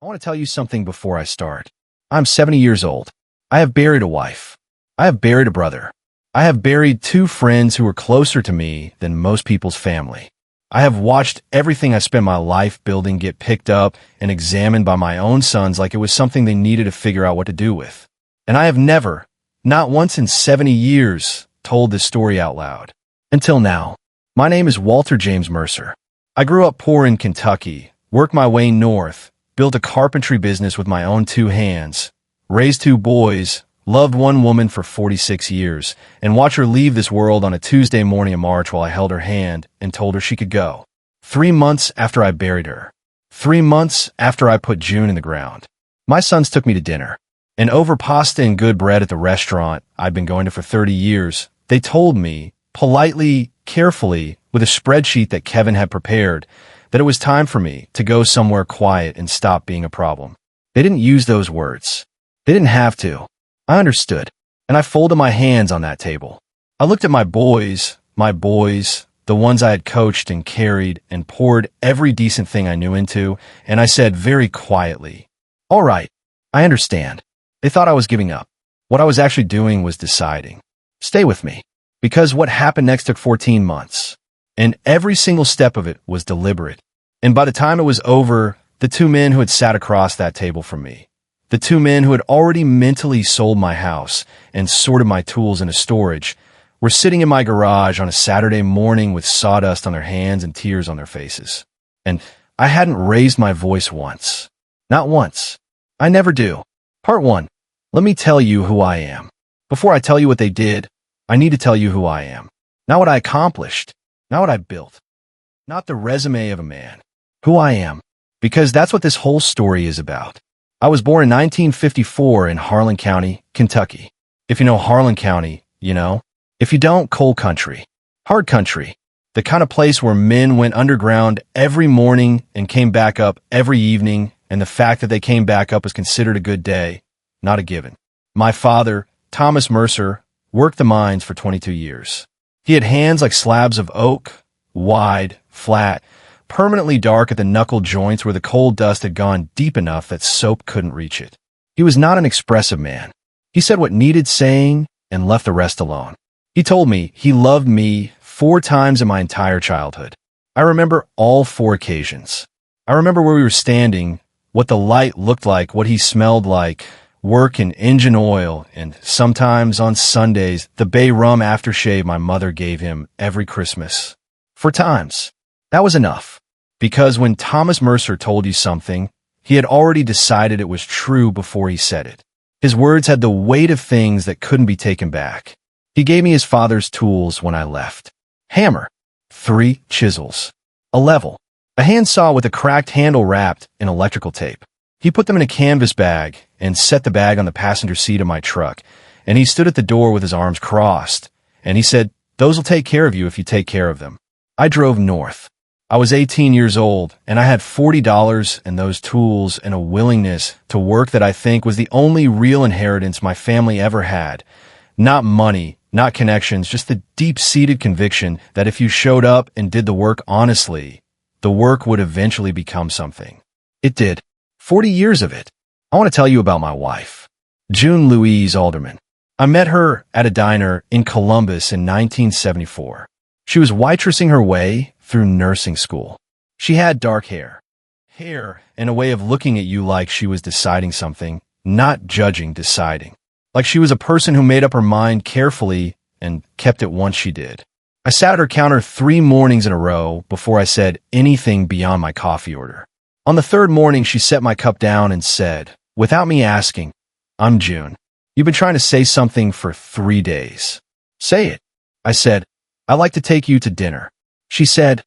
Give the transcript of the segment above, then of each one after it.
I want to tell you something before I start. I'm 70 years old. I have buried a wife. I have buried a brother. I have buried two friends who were closer to me than most people's family. I have watched everything I spent my life building get picked up and examined by my own sons like it was something they needed to figure out what to do with. And I have never, not once in 70 years, told this story out loud. Until now. My name is Walter James Mercer. I grew up poor in Kentucky, worked my way north, built a carpentry business with my own two hands, raised two boys, loved one woman for 46 years, and watched her leave this world on a Tuesday morning in March while I held her hand and told her she could go. 3 months after I buried her. 3 months after I put June in the ground. My sons took me to dinner. And over pasta and good bread at the restaurant I'd been going to for 30 years, they told me, politely, carefully, with a spreadsheet that Kevin had prepared, that it was time for me to go somewhere quiet and stop being a problem. They didn't use those words. They didn't have to. I understood, and I folded my hands on that table. I looked at my boys, the ones I had coached and carried and poured every decent thing I knew into, and I said very quietly, "All right, I understand." They thought I was giving up. What I was actually doing was deciding. Stay with me. Because what happened next took 14 months. And every single step of it was deliberate. And by the time it was over, the two men who had sat across that table from me, the two men who had already mentally sold my house and sorted my tools into storage, were sitting in my garage on a Saturday morning with sawdust on their hands and tears on their faces. And I hadn't raised my voice once. Not once. I never do. Part 1. Let me tell you who I am. Before I tell you what they did, I need to tell you who I am. Not what I accomplished. Not what I built. Not the resume of a man. Who I am. Because that's what this whole story is about. I was born in 1954 in Harlan County, Kentucky. If you know Harlan County, you know. If you don't, coal country. Hard country. The kind of place where men went underground every morning and came back up every evening, and the fact that they came back up was considered a good day, not a given. My father, Thomas Mercer, worked the mines for 22 years. He had hands like slabs of oak, wide, flat, permanently dark at the knuckle joints where the coal dust had gone deep enough that soap couldn't reach it. He was not an expressive man. He said what needed saying and left the rest alone. He told me he loved me 4 times in my entire childhood. I remember all 4 occasions. I remember where we were standing, what the light looked like, what he smelled like, work and engine oil, and sometimes on Sundays, the bay rum aftershave my mother gave him every Christmas. 4 times. That was enough. Because when Thomas Mercer told you something, he had already decided it was true before he said it. His words had the weight of things that couldn't be taken back. He gave me his father's tools when I left. Hammer. 3 chisels. A level. A handsaw with a cracked handle wrapped in electrical tape. He put them in a canvas bag and set the bag on the passenger seat of my truck, and he stood at the door with his arms crossed, and he said, "Those will take care of you if you take care of them." I drove north. I was 18 years old, and I had $40 and those tools and a willingness to work that I think was the only real inheritance my family ever had. Not money, not connections, just the deep-seated conviction that if you showed up and did the work honestly, the work would eventually become something. It did. 40 years of it. I want to tell you about my wife, June Louise Alderman. I met her at a diner in Columbus in 1974. She was waitressing her way through nursing school. She had dark hair and a way of looking at you like she was deciding something, not judging, deciding. Like she was a person who made up her mind carefully and kept it once she did. I sat at her counter 3 mornings in a row before I said anything beyond my coffee order. On the 3rd morning, she set my cup down and said, without me asking, "I'm June. You've been trying to say something for 3 days. Say it." I said, "I'd like to take you to dinner." She said,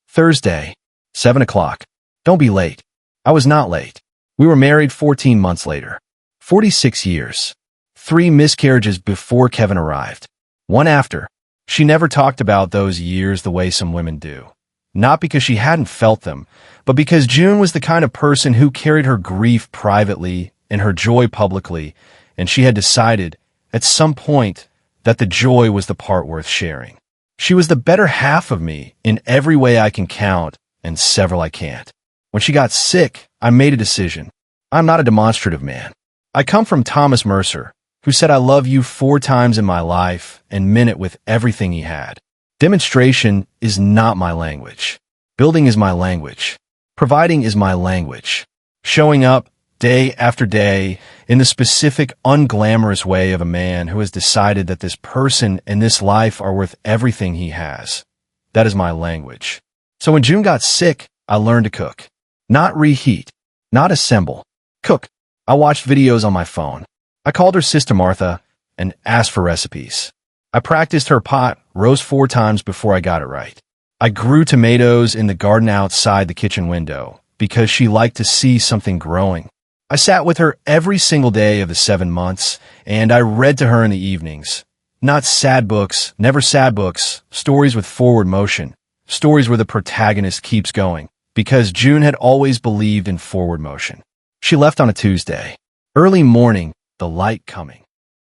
"Thursday, 7 o'clock. Don't be late." I was not late. We were married 14 months later. 46 years. 3 miscarriages before Kevin arrived. 1 after. She never talked about those years the way some women do. Not because she hadn't felt them, but because June was the kind of person who carried her grief privately and her joy publicly, and she had decided, at some point, that the joy was the part worth sharing. She was the better half of me in every way I can count, and several I can't. When she got sick, I made a decision. I'm not a demonstrative man. I come from Thomas Mercer, who said I love you 4 times in my life and meant it with everything he had. Demonstration is not my language. Building is my language. Providing is my language. Showing up day after day in the specific, unglamorous way of a man who has decided that this person and this life are worth everything he has. That is my language. So when June got sick, I learned to cook. Not reheat. Not assemble. Cook. I watched videos on my phone. I called her Sister Martha and asked for recipes. I practiced her pot roast 4 times before I got it right. I grew tomatoes in the garden outside the kitchen window because she liked to see something growing. I sat with her every single day of the 7 months, and I read to her in the evenings. Not sad books, never sad books, stories with forward motion, stories where the protagonist keeps going, because June had always believed in forward motion. She left on a Tuesday. Early morning, the light coming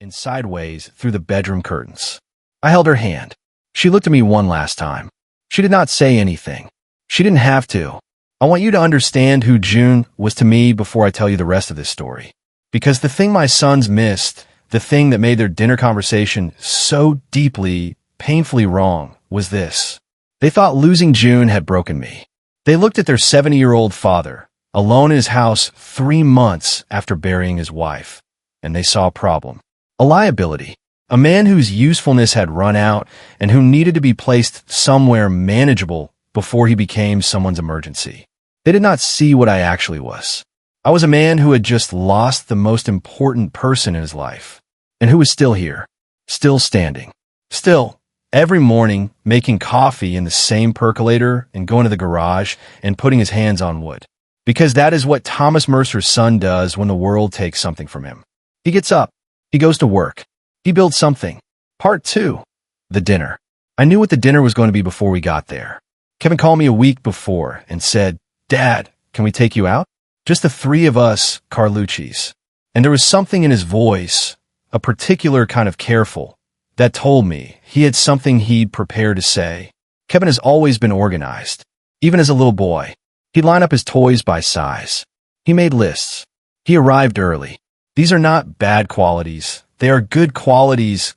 in sideways through the bedroom curtains. I held her hand. She looked at me one last time. She did not say anything. She didn't have to. I want you to understand who June was to me before I tell you the rest of this story. Because the thing my sons missed, the thing that made their dinner conversation so deeply, painfully wrong, was this. They thought losing June had broken me. They looked at their 70-year-old father, alone in his house 3 months after burying his wife, and they saw a problem. A liability. A man whose usefulness had run out and who needed to be placed somewhere manageable before he became someone's emergency. They did not see what I actually was. I was a man who had just lost the most important person in his life, and who was still here, still standing, still, every morning, making coffee in the same percolator and going to the garage and putting his hands on wood. Because that is what Thomas Mercer's son does when the world takes something from him. He gets up. He goes to work. He builds something. Part 2. The dinner. I knew what the dinner was going to be before we got there. Kevin called me a week before and said, "Dad, can we take you out? Just the 3 of us, Carlucci's." And there was something in his voice, a particular kind of careful, that told me he had something he'd prepared to say. Kevin has always been organized. Even as a little boy, he'd line up his toys by size. He made lists. He arrived early. These are not bad qualities. They are good qualities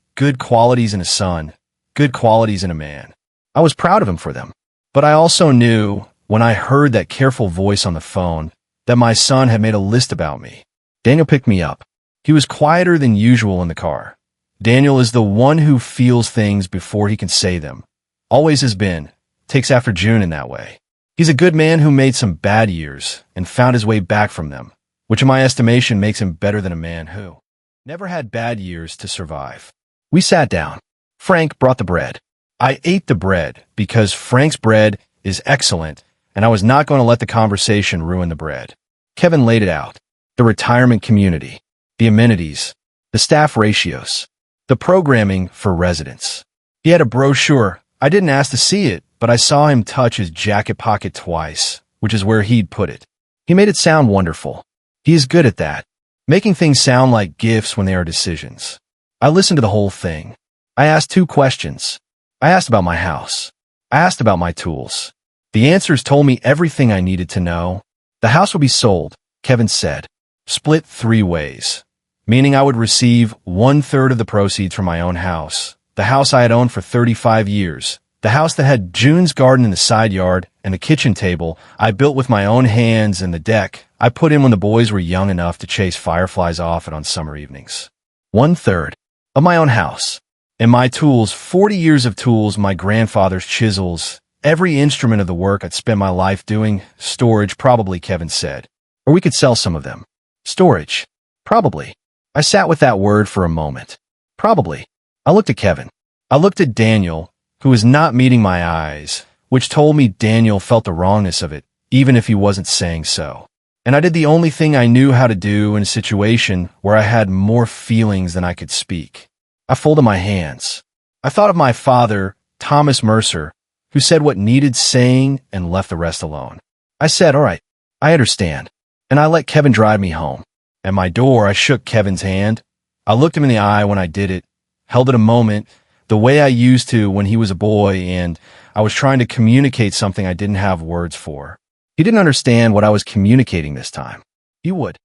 in a son, good qualities in a man. I was proud of him for them. But I also knew, when I heard that careful voice on the phone, that my son had made a list about me. Daniel picked me up. He was quieter than usual in the car. Daniel is the one who feels things before he can say them. Always has been. Takes after June in that way. He's a good man who made some bad years and found his way back from them, which in my estimation makes him better than a man who never had bad years to survive. We sat down. Frank brought the bread. I ate the bread because Frank's bread is excellent, and I was not going to let the conversation ruin the bread. Kevin laid it out. The retirement community, the amenities, the staff ratios, the programming for residents. He had a brochure. I didn't ask to see it, but I saw him touch his jacket pocket twice, which is where he'd put it. He made it sound wonderful. He is good at that, making things sound like gifts when they are decisions. I listened to the whole thing. I asked 2 questions. I asked about my house. I asked about my tools. The answers told me everything I needed to know. The house would be sold, Kevin said, split 3 ways, meaning I would receive 1/3 of the proceeds from my own house, the house I had owned for 35 years, the house that had June's garden in the side yard and the kitchen table I built with my own hands, and the deck I put in when the boys were young enough to chase fireflies off it on summer evenings. 1/3 of my own house. And my tools, 40 years of tools, my grandfather's chisels, every instrument of the work I'd spent my life doing. Storage, probably, Kevin said. Or we could sell some of them. Storage. Probably. I sat with that word for a moment. Probably. I looked at Kevin. I looked at Daniel, who was not meeting my eyes, which told me Daniel felt the wrongness of it, even if he wasn't saying so. And I did the only thing I knew how to do in a situation where I had more feelings than I could speak. I folded my hands. I thought of my father, Thomas Mercer, who said what needed saying and left the rest alone. I said, "All right, I understand." And I let Kevin drive me home. At my door, I shook Kevin's hand. I looked him in the eye when I did it, held it a moment, the way I used to when he was a boy, and I was trying to communicate something I didn't have words for. He didn't understand what I was communicating this time. He would.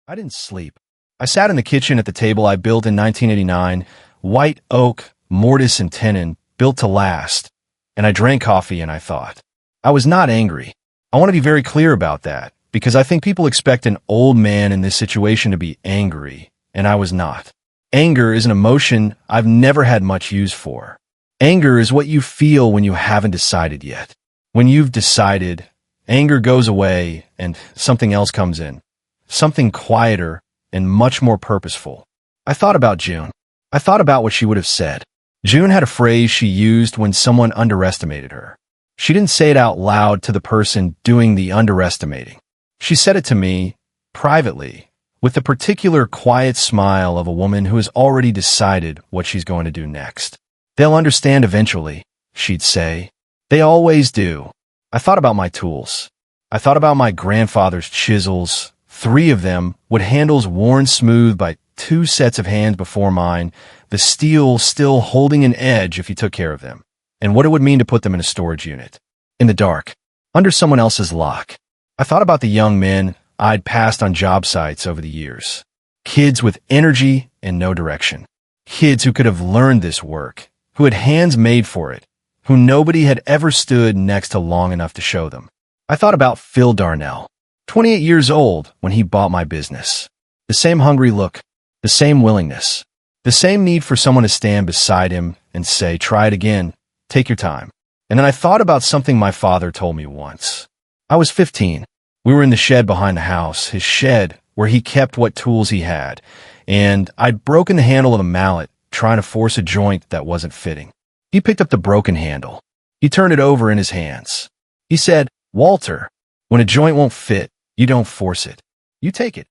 I didn't sleep. I sat in the kitchen at the table I built in 1989, white oak, mortise and tenon, built to last, and I drank coffee and I thought. I was not angry. I want to be very clear about that, because I think people expect an old man in this situation to be angry, and I was not. Anger is an emotion I've never had much use for. Anger is what you feel when you haven't decided yet. When you've decided, anger goes away and something else comes in. Something quieter and much more purposeful. I thought about June. I thought about what she would have said. June had a phrase she used when someone underestimated her. She didn't say it out loud to the person doing the underestimating. She said it to me, privately, with the particular quiet smile of a woman who has already decided what she's going to do next. They'll understand eventually, she'd say. They always do. I thought about my tools. I thought about my grandfather's chisels, 3 of them, with handles worn smooth by 2 sets of hands before mine, the steel still holding an edge if you took care of them, and what it would mean to put them in a storage unit. In the dark, under someone else's lock. I thought about the young men I'd passed on job sites over the years. Kids with energy and no direction. Kids who could have learned this work, who had hands made for it, who nobody had ever stood next to long enough to show them. I thought about Phil Darnell, 28 years old when he bought my business. The same hungry look, the same willingness, the same need for someone to stand beside him and say, try it again, take your time. And then I thought about something my father told me once. I was 15. We were in the shed behind the house, his shed where he kept what tools he had, and I'd broken the handle of a mallet trying to force a joint that wasn't fitting. He picked up the broken handle. He turned it over in his hands. He said, Walter, when a joint won't fit, you don't force it. You take it.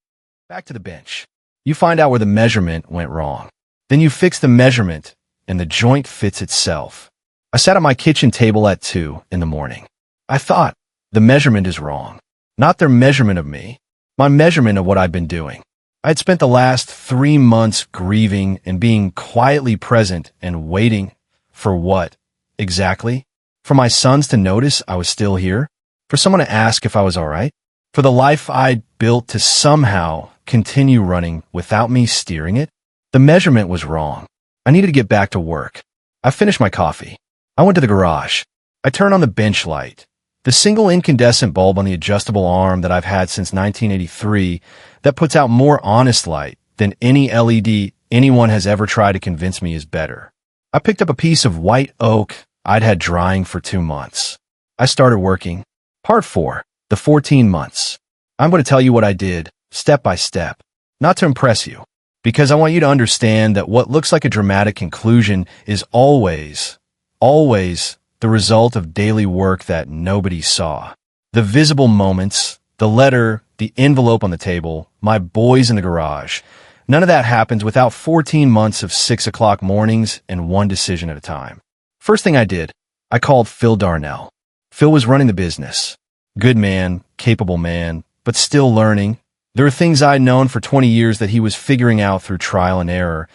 Back to the bench. You find out where the measurement went wrong. Then you fix the measurement, and the joint fits itself. I sat at my kitchen table at 2 in the morning. I thought, the measurement is wrong. Not their measurement of me, my measurement of what I'd been doing. I had spent the last 3 months grieving and being quietly present and waiting for what, exactly? For my sons to notice I was still here? For someone to ask if I was all right? For the life I'd built to somehow continue running without me steering it? The measurement was wrong. I needed to get back to work. I finished my coffee. I went to the garage. I turned on the bench light. The single incandescent bulb on the adjustable arm that I've had since 1983 that puts out more honest light than any LED anyone has ever tried to convince me is better. I picked up a piece of white oak I'd had drying for 2 months. I started working. Part 4, the 14 months. I'm going to tell you what I did, step by step, not to impress you, because I want you to understand that what looks like a dramatic conclusion is always the result of daily work that nobody saw. The visible moments, the letter, the envelope on the table, my boys in the garage, none of that happens without 14 months of 6 o'clock mornings and one decision at a time. First thing I did, I called Phil Darnell. Phil was running the business. Good man, capable man, but still learning. There were things I'd known for 20 years that he was figuring out through trial and error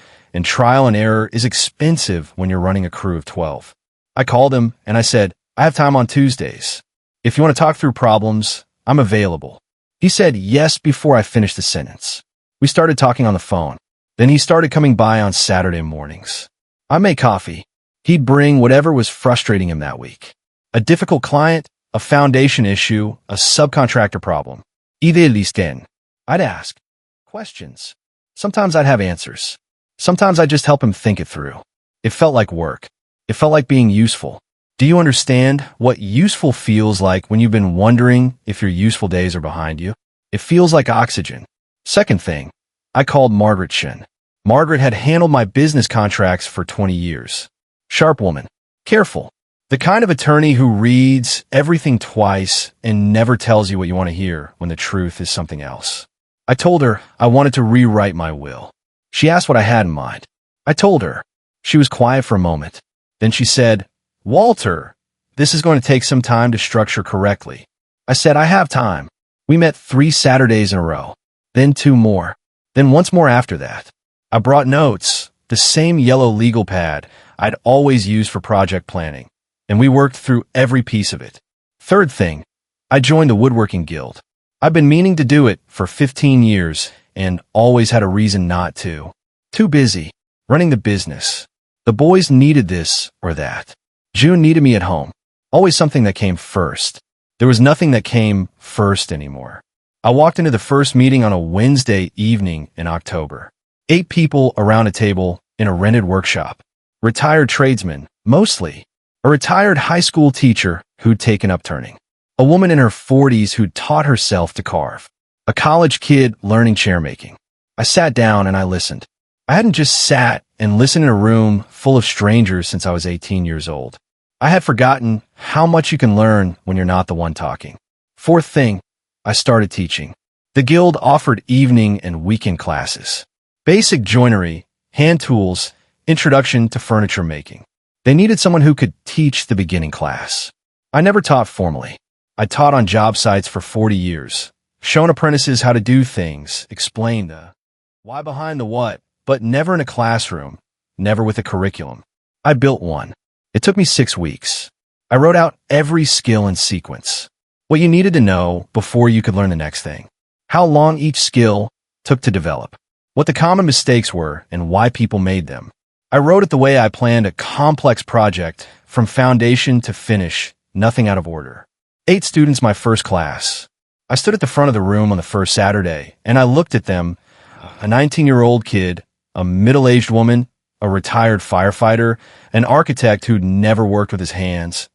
is expensive when you're running a crew of 12. I called him and I said, I have time on Tuesdays. If you want to talk through problems, I'm available. He said yes before I finished the sentence. We started talking on the phone. Then he started coming by on Saturday mornings. I made coffee. He'd bring whatever was frustrating him that week. A difficult client, a foundation issue, a subcontractor problem. Idealisten. I'd ask questions. Sometimes I'd have answers. Sometimes I'd just help him think it through. It felt like work. It felt like being useful. Do you understand what useful feels like when you've been wondering if your useful days are behind you? It feels like oxygen. Second thing, I called Margaret Shin. Margaret had handled my business contracts for 20 years. Sharp woman. Careful. The kind of attorney who reads everything twice and never tells you what you want to hear when the truth is something else. I told her I wanted to rewrite my will. She asked what I had in mind. I told her. She was quiet for a moment. Then she said, Walter, this is going to take some time to structure correctly. I said, I have time. We met 3 Saturdays in a row, then 2 more, then once more after that. I brought notes, the same yellow legal pad I'd always used for project planning, and we worked through every piece of it. Third thing, I joined the Woodworking Guild. I've been meaning to do it for 15 years, and always had a reason not to. Too busy, running the business. The boys needed this or that. June needed me at home. Always something that came first. There was nothing that came first anymore. I walked into the first meeting on a Wednesday evening in October. 8 people around a table in a rented workshop. Retired tradesmen, mostly. A retired high school teacher who'd taken up turning. A woman in her 40s who'd taught herself to carve. A college kid learning chairmaking. I sat down and I listened. I hadn't just sat and listened in a room full of strangers since I was 18 years old. I had forgotten how much you can learn when you're not the one talking. Fourth thing, I started teaching. The guild offered evening and weekend classes. Basic joinery, hand tools, introduction to furniture making. They needed someone who could teach the beginning class. I never taught formally. I taught on job sites for 40 years, shown apprentices how to do things, explained the why behind the what, but never in a classroom, never with a curriculum. I built one. It took me 6 weeks. I wrote out every skill in sequence. What you needed to know before you could learn the next thing. How long each skill took to develop. What the common mistakes were and why people made them. I wrote it the way I planned a complex project, from foundation to finish, nothing out of order. 8 students my first class. I stood at the front of the room on the first Saturday, and I looked at them, a 19-year-old kid, a middle-aged woman, a retired firefighter, an architect who'd never worked with his hands,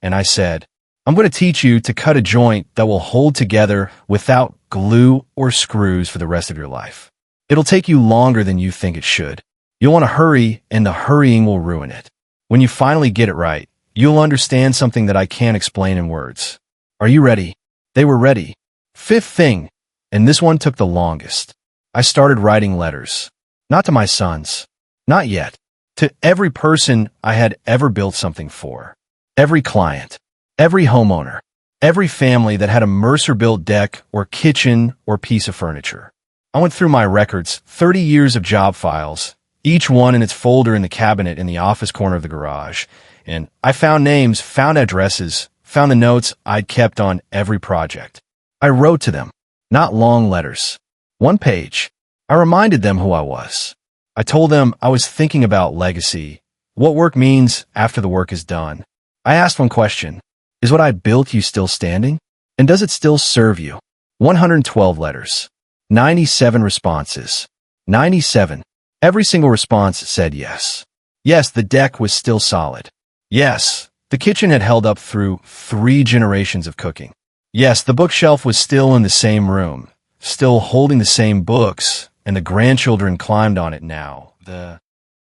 and I said, I'm going to teach you to cut a joint that will hold together without glue or screws for the rest of your life. It'll take you longer than you think it should. You'll want to hurry, and the hurrying will ruin it. When you finally get it right, you'll understand something that I can't explain in words. Are you ready? They were ready. Fifth thing, and this one took the longest. I started writing letters. Not to my sons. Not yet. To every person I had ever built something for. Every client. Every homeowner. Every family that had a Mercer-built deck or kitchen or piece of furniture. I went through my records, 30 years of job files, each one in its folder in the cabinet in the office corner of the garage. And I found names, found addresses, found the notes I'd kept on every project. I wrote to them, not long letters. 1 page. I reminded them who I was. I told them I was thinking about legacy, what work means after the work is done. I asked one question. Is what I built you still standing? And does it still serve you? 112 letters. 97 responses. 97. Every single response said yes. Yes, the deck was still solid. Yes, the kitchen had held up through 3 generations of cooking. Yes, the bookshelf was still in the same room, still holding the same books, and the grandchildren climbed on it now. The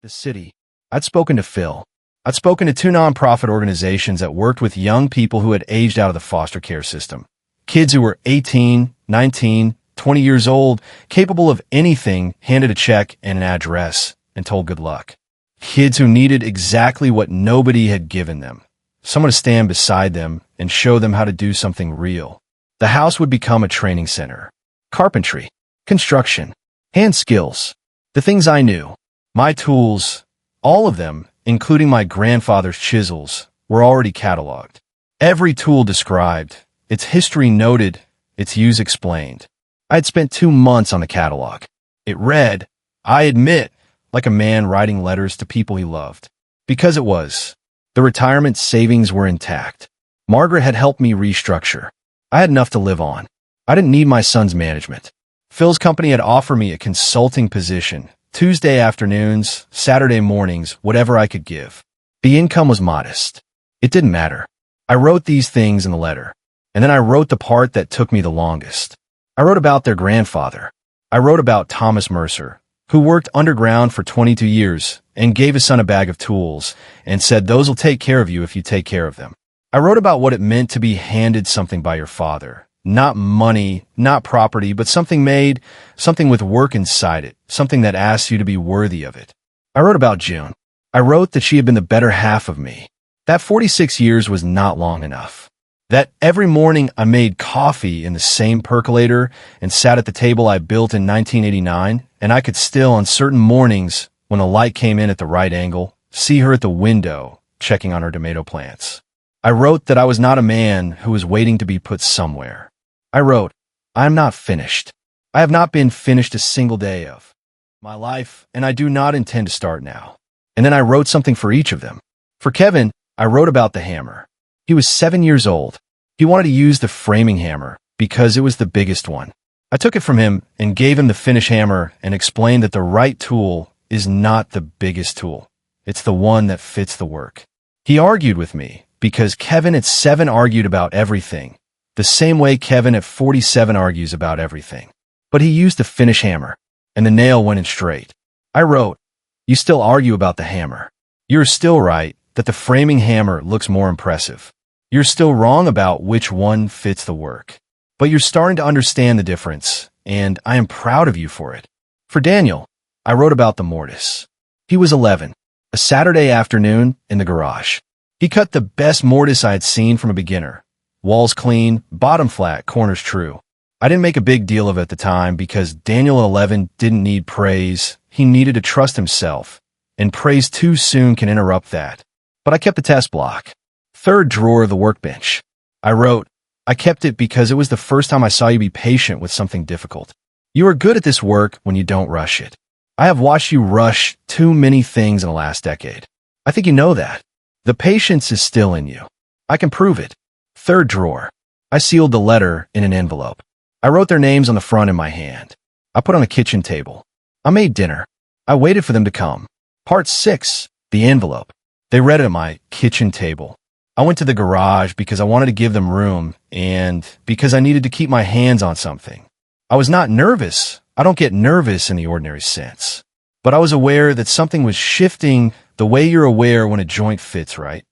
city. I'd spoken to Phil. I'd spoken to 2 nonprofit organizations that worked with young people who had aged out of the foster care system. Kids who were 18, 19, 20 years old, capable of anything, handed a check and an address and told good luck. Kids who needed exactly what nobody had given them. Someone to stand beside them and show them how to do something real. The house would become a training center. Carpentry, construction, hand skills, the things I knew, my tools, all of them, including my grandfather's chisels, were already cataloged. Every tool described, its history noted, its use explained. I had spent 2 months on the catalog. It read, I admit, like a man writing letters to people he loved. Because it was. The retirement savings were intact. Margaret had helped me restructure. I had enough to live on. I didn't need my son's management. Phil's company had offered me a consulting position, Tuesday afternoons, Saturday mornings, whatever I could give. The income was modest. It didn't matter. I wrote these things in the letter, and then I wrote the part that took me the longest. I wrote about their grandfather. I wrote about Thomas Mercer, who worked underground for 22 years and gave his son a bag of tools and said, those will take care of you if you take care of them. I wrote about what it meant to be handed something by your father. Not money, not property, but something made, something with work inside it, something that asks you to be worthy of it. I wrote about June. I wrote that she had been the better half of me. That 46 years was not long enough. That every morning I made coffee in the same percolator and sat at the table I built in 1989, and I could still, on certain mornings, when the light came in at the right angle, see her at the window, checking on her tomato plants. I wrote that I was not a man who was waiting to be put somewhere. I wrote, I'm not finished. I have not been finished a single day of my life, and I do not intend to start now. And then I wrote something for each of them. For Kevin, I wrote about the hammer. He was 7 years old. He wanted to use the framing hammer because it was the biggest one. I took it from him and gave him the finish hammer and explained that the right tool is not the biggest tool. It's the one that fits the work. He argued with me because Kevin at 7 argued about everything, the same way Kevin at 47 argues about everything. But he used the finish hammer, and the nail went in straight. I wrote, "You still argue about the hammer. You're still right that the framing hammer looks more impressive. You're still wrong about which one fits the work. But you're starting to understand the difference, and I am proud of you for it." For Daniel, I wrote about the mortise. He was 11, a Saturday afternoon in the garage. He cut the best mortise I had seen from a beginner. Walls clean, bottom flat, corners true. I didn't make a big deal of it at the time because Daniel at 11 didn't need praise. He needed to trust himself, and praise too soon can interrupt that. But I kept the test block. Third drawer of the workbench. I wrote, "I kept it because it was the first time I saw you be patient with something difficult. You are good at this work when you don't rush it. I have watched you rush too many things in the last decade. I think you know that. The patience is still in you. I can prove it." Third drawer. I sealed the letter in an envelope. I wrote their names on the front in my hand. I put on a kitchen table. I made dinner. I waited for them to come. Part 6. The envelope. They read it at my kitchen table. I went to the garage because I wanted to give them room and because I needed to keep my hands on something. I was not nervous. I don't get nervous in the ordinary sense. But I was aware that something was shifting the way you're aware when a joint fits, right?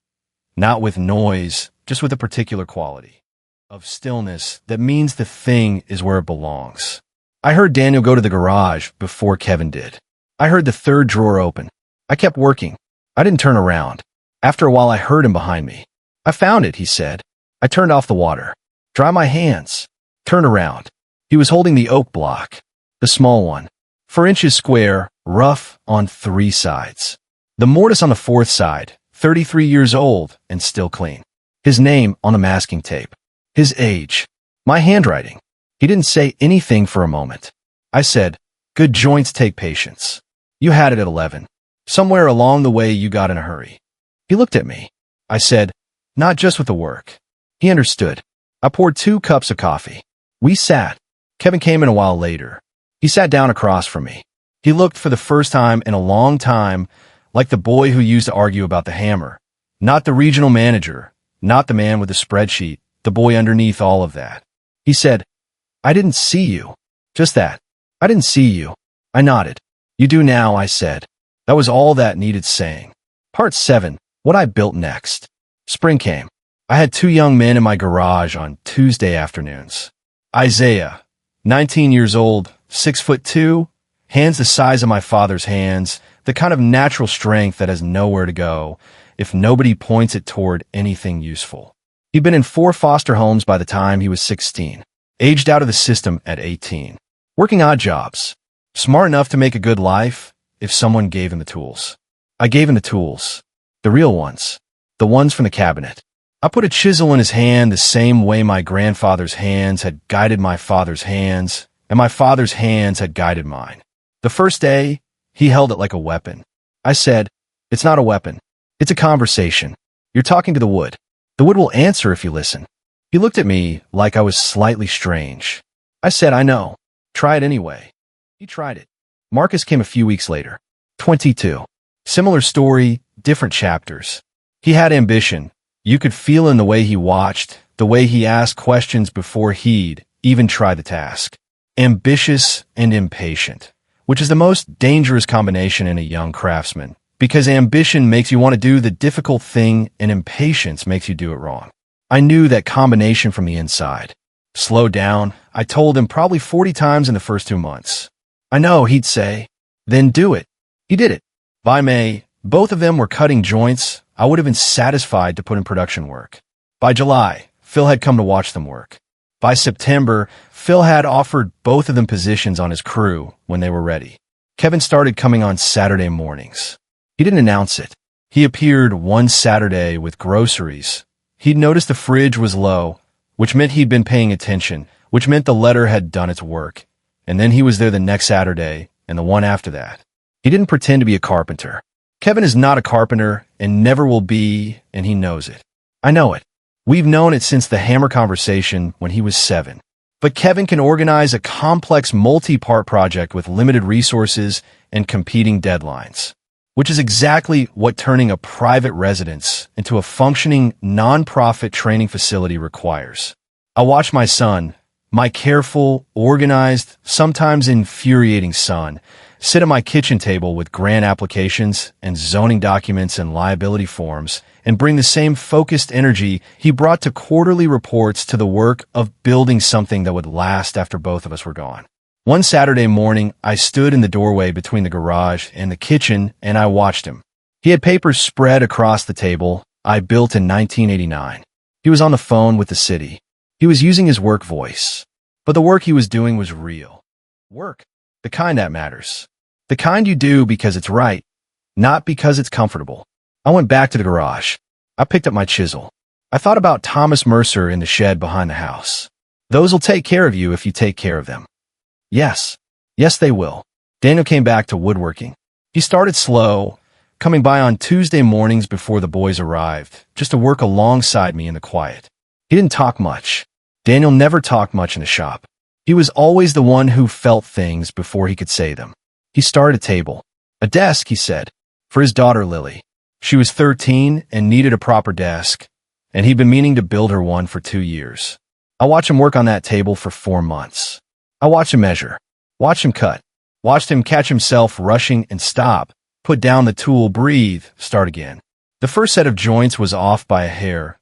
Not with noise, just with a particular quality of stillness that means the thing is where it belongs. I heard Daniel go to the garage before Kevin did. I heard the third drawer open. I kept working. I didn't turn around. After a while, I heard him behind me. "I found it," he said. I turned off the water. "Dry my hands." Turned around. He was holding the oak block, the small one, 4 inches square, rough on 3 sides. The mortise on the 4th side, 33 years old and still clean. His name on the masking tape. His age. My handwriting. He didn't say anything for a moment. I said, "Good joints take patience. You had it at 11. Somewhere along the way you got in a hurry." He looked at me. I said, "Not just with the work." He understood. I poured 2 cups of coffee. We sat. Kevin came in a while later. He sat down across from me. He looked for the first time in a long time like the boy who used to argue about the hammer. Not the regional manager, not the man with the spreadsheet, the boy underneath all of that. He said, "I didn't see you." Just that. "I didn't see you." I nodded. "You do now," I said. That was all that needed saying. Part 7. What I built next. Spring came. I had 2 young men in my garage on Tuesday afternoons. Isaiah, 19 years old, 6'2", hands the size of my father's hands, the kind of natural strength that has nowhere to go if nobody points it toward anything useful. He'd been in 4 foster homes by the time he was 16, aged out of the system at 18, working odd jobs, smart enough to make a good life if someone gave him the tools. I gave him the tools, the real ones, the ones from the cabinet. I put a chisel in his hand the same way my grandfather's hands had guided my father's hands, and my father's hands had guided mine. The first day, he held it like a weapon. I said, "It's not a weapon. It's a conversation. You're talking to the wood. The wood will answer if you listen." He looked at me like I was slightly strange. I said, "I know. Try it anyway." He tried it. Marcus came a few weeks later. 22. Similar story, different chapters. He had ambition. You could feel in the way he watched, the way he asked questions before he'd even try the task. Ambitious and impatient, which is the most dangerous combination in a young craftsman, because ambition makes you want to do the difficult thing and impatience makes you do it wrong. I knew that combination from the inside. "Slow down," I told him probably 40 times in the first 2 months. "I know," he'd say. "Then do it." He did it. By May, both of them were cutting joints. I would have been satisfied to put in production work. By July, Phil had come to watch them work. By September, Phil had offered both of them positions on his crew when they were ready. Kevin started coming on Saturday mornings. He didn't announce it. He appeared one Saturday with groceries. He'd noticed the fridge was low, which meant he'd been paying attention, which meant the letter had done its work. and then he was there the next Saturday and the one after that. He didn't pretend to be a carpenter. Kevin is not a carpenter and never will be, and he knows it. I know it. We've known it since the hammer conversation when he was 7. But Kevin can organize a complex multi-part project with limited resources and competing deadlines, which is exactly what turning a private residence into a functioning non-profit training facility requires. I watch my son, my careful, organized, sometimes infuriating son, sit at my kitchen table with grant applications and zoning documents and liability forms and bring the same focused energy he brought to quarterly reports to the work of building something that would last after both of us were gone. One Saturday morning, I stood in the doorway between the garage and the kitchen and I watched him. He had papers spread across the table I built in 1989. He was on the phone with the city. He was using his work voice. But the work he was doing was real. Work. The kind that matters. The kind you do because it's right, not because it's comfortable. I went back to the garage. I picked up my chisel. I thought about Thomas Mercer in the shed behind the house. Those will take care of you if you take care of them. Yes. Yes, they will. Daniel came back to woodworking. He started slow, coming by on Tuesday mornings before the boys arrived, just to work alongside me in the quiet. He didn't talk much. Daniel never talked much in the shop. He was always the one who felt things before he could say them. He started a table. A desk, he said, for his daughter Lily. She was 13 and needed a proper desk, and he'd been meaning to build her one for 2 years. I watched him work on that table for 4 months. I watched him measure, watched him cut, watched him catch himself rushing and stop, put down the tool, breathe, start again. The first set of joints was off by a hair,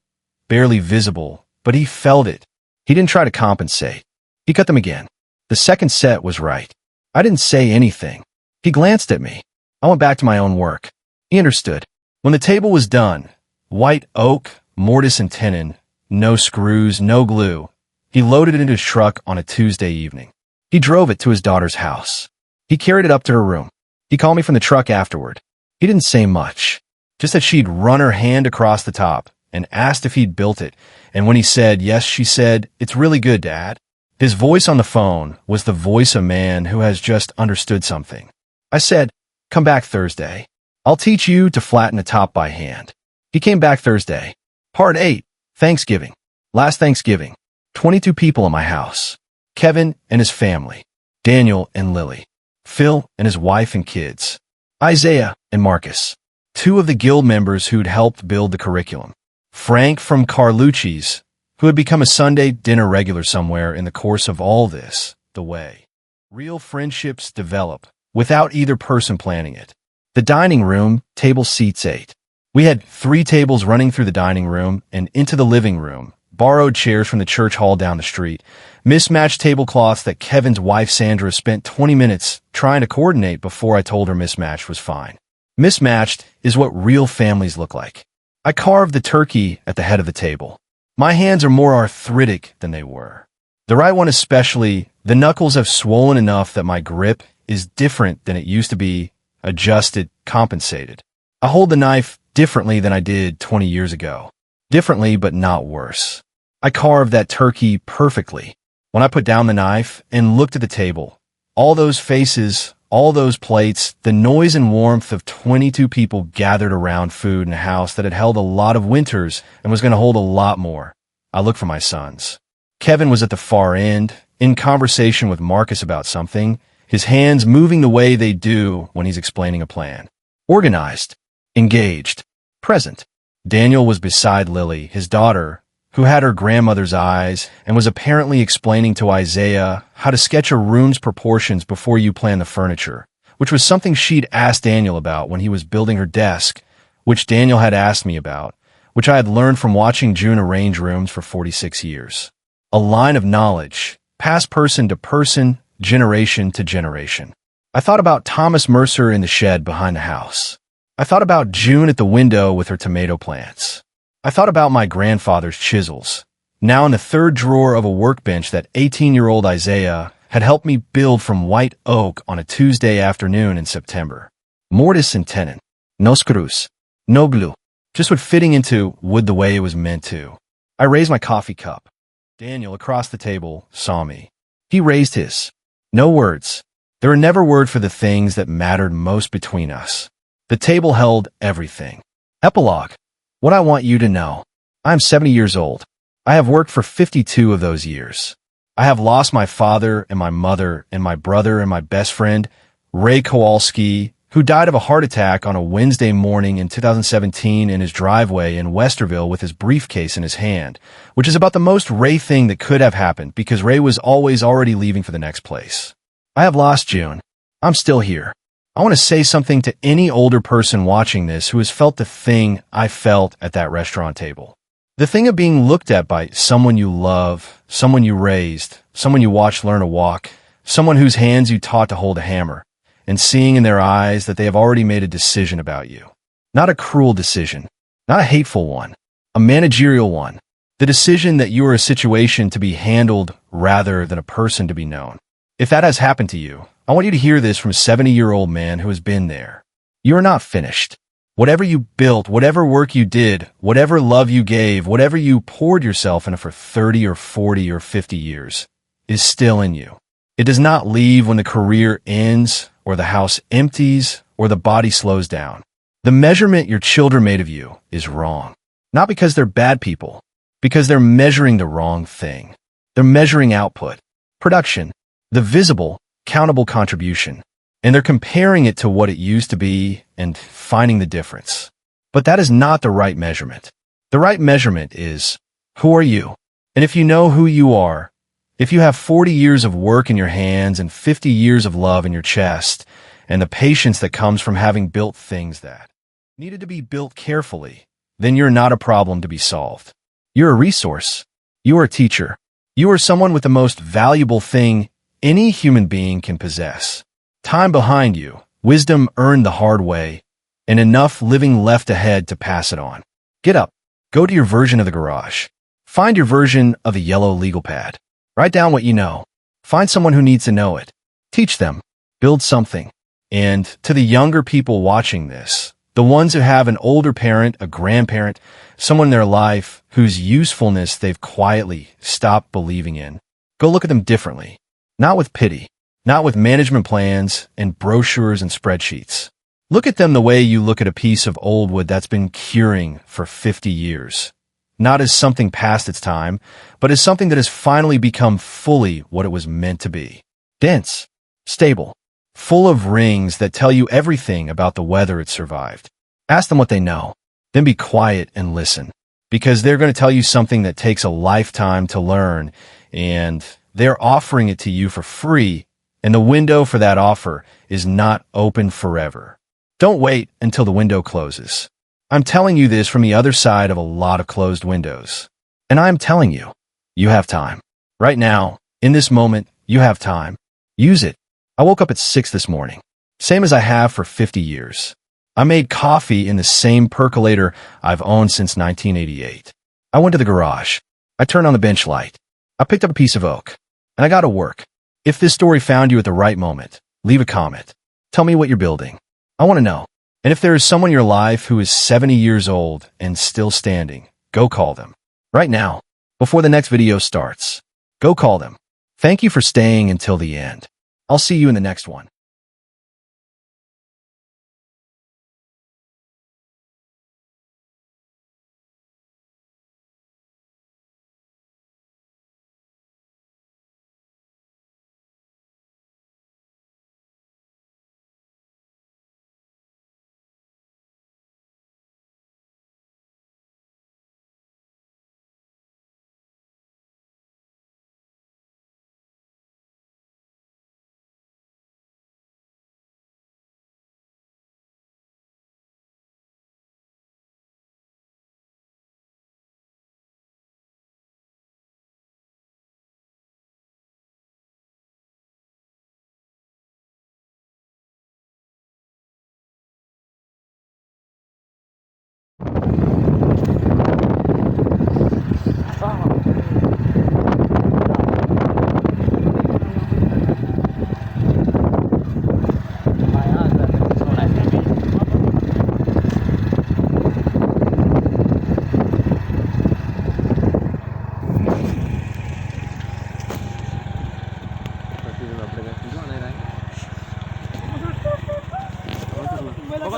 barely visible, but he felt it. He didn't try to compensate. He cut them again. The second set was right. I didn't say anything. He glanced at me. I went back to my own work. He understood. When the table was done, white oak, mortise and tenon, no screws, no glue, he loaded it into his truck on a Tuesday evening. He drove it to his daughter's house. He carried it up to her room. He called me from the truck afterward. He didn't say much, just that she'd run her hand across the top and asked if he'd built it. And when he said yes, she said, "It's really good, Dad." His voice on the phone was the voice of a man who has just understood something. I said, "Come back Thursday. I'll teach you to flatten a top by hand." He came back Thursday. Part 8, Thanksgiving. Last Thanksgiving, 22 people in my house. Kevin and his family, Daniel and Lily, Phil and his wife and kids, Isaiah and Marcus, 2 of the guild members who'd helped build the curriculum, Frank from Carlucci's, who had become a Sunday dinner regular somewhere in the course of all this, the way real friendships develop without either person planning it. The dining room, table seats 8. We had 3 tables running through the dining room and into the living room, borrowed chairs from the church hall down the street, mismatched tablecloths that Kevin's wife Sandra spent 20 minutes trying to coordinate before I told her mismatched was fine. Mismatched is what real families look like. I carved the turkey at the head of the table. My hands are more arthritic than they were. The right one especially, the knuckles have swollen enough that my grip is different than it used to be, adjusted, compensated. I hold the knife differently than I did 20 years ago. Differently, but not worse. I carved that turkey perfectly. When I put down the knife and looked at the table, all those faces, all those plates, the noise and warmth of 22 people gathered around food in a house that had held a lot of winters and was going to hold a lot more. I looked for my sons. Kevin was at the far end, in conversation with Marcus about something, his hands moving the way they do when he's explaining a plan. Organized, engaged, present. Daniel was beside Lily, his daughter, who had her grandmother's eyes and was apparently explaining to Isaiah how to sketch a room's proportions before you plan the furniture, which was something she'd asked Daniel about when he was building her desk, which Daniel had asked me about, which I had learned from watching June arrange rooms for 46 years. A line of knowledge, passed person to person, generation to generation. I thought about Thomas Mercer in the shed behind the house. I thought about June at the window with her tomato plants. I thought about my grandfather's chisels, now in the third drawer of a workbench that 18-year-old Isaiah had helped me build from white oak on a Tuesday afternoon in September. Mortise and tenon. No screws. No glue. Just what fitting into wood the way it was meant to. I raised my coffee cup. Daniel, across the table, saw me. He raised his. No words. There were never words for the things that mattered most between us. The table held everything. Epilogue. What I want you to know. I am 70 years old. I have worked for 52 of those years. I have lost my father and my mother and my brother and my best friend, Ray Kowalski, who died of a heart attack on a Wednesday morning in 2017 in his driveway in Westerville with his briefcase in his hand, which is about the most Ray thing that could have happened because Ray was always already leaving for the next place. I have lost June. I'm still here. I want to say something to any older person watching this who has felt the thing I felt at that restaurant table. The thing of being looked at by someone you love, someone you raised, someone you watched learn to walk, someone whose hands you taught to hold a hammer, and seeing in their eyes that they have already made a decision about you. Not a cruel decision, not a hateful one, a managerial one. The decision that you are a situation to be handled rather than a person to be known. If that has happened to you, I want you to hear this from a 70-year-old man who has been there. You are not finished. Whatever you built, whatever work you did, whatever love you gave, whatever you poured yourself into for 30 or 40 or 50 years, is still in you. It does not leave when the career ends, or the house empties, or the body slows down. The measurement your children made of you is wrong. Not because they're bad people, because they're measuring the wrong thing. They're measuring output, production, the visible, countable contribution, and they're comparing it to what it used to be and finding the difference. But that is not the right measurement. The right measurement is, who are you? And if you know who you are, if you have 40 years of work in your hands and 50 years of love in your chest, and the patience that comes from having built things that needed to be built carefully, then you're not a problem to be solved. You're a resource. You are a teacher. You are someone with the most valuable thing any human being can possess. Time behind you, wisdom earned the hard way, and enough living left ahead to pass it on. Get up. Go to your version of the garage. Find your version of the yellow legal pad. Write down what you know. Find someone who needs to know it. Teach them. Build something. And to the younger people watching this, the ones who have an older parent, a grandparent, someone in their life whose usefulness they've quietly stopped believing in, go look at them differently. Not with pity. Not with management plans and brochures and spreadsheets. Look at them the way you look at a piece of old wood that's been curing for 50 years. Not as something past its time, but as something that has finally become fully what it was meant to be. Dense, stable, full of rings that tell you everything about the weather it survived. Ask them what they know, then be quiet and listen, because they're going to tell you something that takes a lifetime to learn, and they're offering it to you for free, and the window for that offer is not open forever. Don't wait until the window closes. I'm telling you this from the other side of a lot of closed windows. And I'm telling you, you have time. Right now, in this moment, you have time. Use it. I woke up at 6 this morning, same as I have for 50 years. I made coffee in the same percolator I've owned since 1988. I went to the garage. I turned on the bench light. I picked up a piece of oak. And I got to work. If this story found you at the right moment, leave a comment. Tell me what you're building. I want to know. And if there is someone in your life who is 70 years old and still standing, go call them. Right now, before the next video starts. Go call them. Thank you for staying until the end. I'll see you in the next one.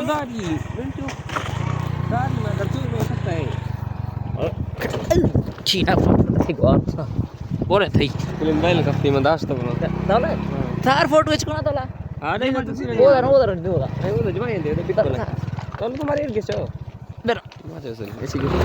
tadi, bentuk. Tadi mana tu lo sampai. Cina photo गयो बोरे थई Film bail ka film das to bro. तले चार photo एचकोना तला Ada yang tu sini. ओदर दिउला Ayo udah cuma yang dia udah bikin lah. Kalau kemarin guys, बेर macam sih. Esi gitu.